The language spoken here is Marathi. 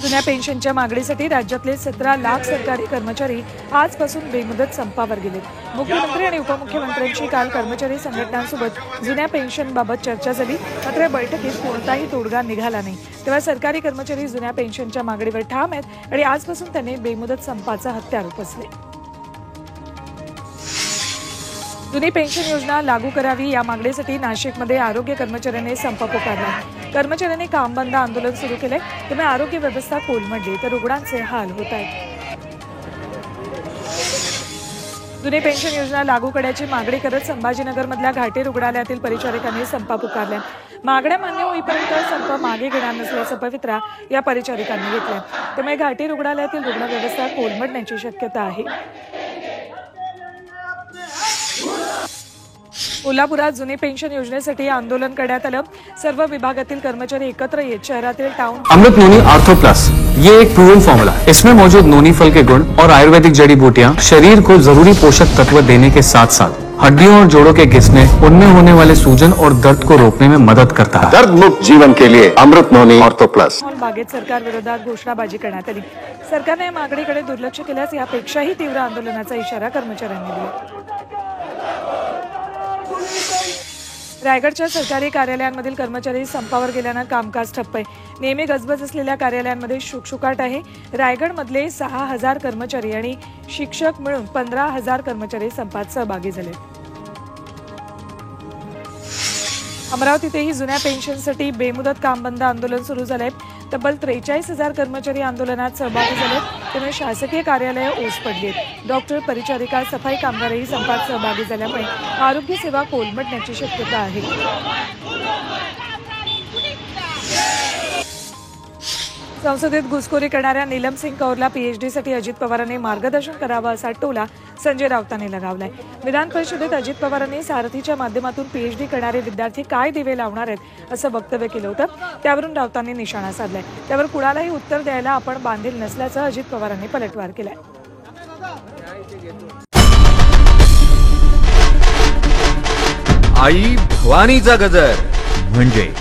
जुन्या पेन्शनच्या मागणीसाठी राज्यातले 17 लाख सरकारी कर्मचारी आजपासून बेमुदत संपावर गेले। मुख्यमंत्री आणि उपमुख्यमंत्र्यांची काल कर्मचारी संघटनांसोबत जुन्या पेन्शनबाबत चर्चा झाली, मात्र बैठकीत कोणताही तोडगा निघाला नाही। तेव्हा सरकारी कर्मचारी जुन्या पेन्शनच्या मागणीवर ठाम आहेत आणि आजपासून त्यांनी बेमुदत संपाचा हत्यार उपसले। जुनी पेन्शन योजना लागू करावी या मागणीसाठी नाशिकमध्ये आरोग्य कर्मचाऱ्यांनी संप पुकारला। कर्मचाऱ्यांनी काम बंद आंदोलन सुरू केले, त्यामुळे आरोग्य व्यवस्था कोलमडली तर रुग्णांचे हाल होत आहेत। जुनी पेन्शन योजना लागू करण्याची मागणी करत संभाजीनगरमधल्या घाटी रुग्णालयातील परिचारिकांनी संप पुकारला। मागण्या मान्य होईपर्यंत संप मागे घेणार नसल्याचा पवित्रा या परिचारिकांनी घेतला, त्यामुळे घाटी रुग्णालयातील रुग्णव्यवस्था कोलमडण्याची शक्यता आहे। कोल्हापुरात जुनी पेन्शन योजनेसाठी आंदोलन करण्यात आलं। सर्व विभागातील कर्मचारी एकत्र येत शहरातील टाउन अमृत नोनी आर्थो प्लस, ये एक प्रूवन फॉर्मूला। इसमें मौजूद नोनी फल के गुण और आयुर्वेदिक जड़ी बूटियां शरीर को जरूरी पोषक तत्व देने के साथ साथ हड्डियों और जोड़ों के घिसने, उनमें होने वाले सूजन और दर्द को रोकने में मदद करता है। दर्द मुक्त जीवन के लिए अमृत नोनी आर्थो प्लस। बागेत सरकार विरोधात घोषणाबाजी करण्यात आली। सरकारने या मागणीकडे दुर्लक्ष केल्यास यापेक्षाही तीव्र आंदोलनाचा इशारा कर्मचाऱ्यांनी दिला। रायगडच्या सरकारी कार्यालयांमधील कर्मचारी संपावर गेल्यानं कामकाज ठप्प आहे। नेहमी गजबज असलेल्या कार्यालयांमध्ये शुकशुकाट आहे। रायगडमधले 6000 कर्मचारी आणि शिक्षक मिळून 15000 कर्मचारी संपात सहभागी झाले। अमरावतीतही जुन्या पेन्शनसाठी बेमुदत काम बंद आंदोलन सुरू झालंय। तब्बल 43000 कर्मचारी आंदोलनात सहभागी झाले, त्यामुळे शासकीय कार्यालये ओस पडली आहेत। डॉक्टर, परिचारिका, सफाई कामगारही संपात सहभागी झाल्यामुळे आरोग्य सेवा कोलमडण्याची शक्यता आहे। संसदेत घुसखोरी करणाऱ्या नीलम सिंग कौरला पीएचडीसाठी अजित पवारांनी मार्गदर्शन करावं असा टोला संजय राऊतांनी लगावलाय। विधान परिषदेत अजित पवारांनी सारथीच्या माध्यमातून पीएचडी करणारे विद्यार्थी काय दिवे लावणार आहेत असं वक्तव्य केलं होतं, त्यावरून राऊतांनी निशाणा साधलाय। त्यावर कुणालाही उत्तर द्यायला आपण बांधील नसल्याचं अजित पवारांनी पलटवार केलाय। आई भवानीचा गजर म्हणजे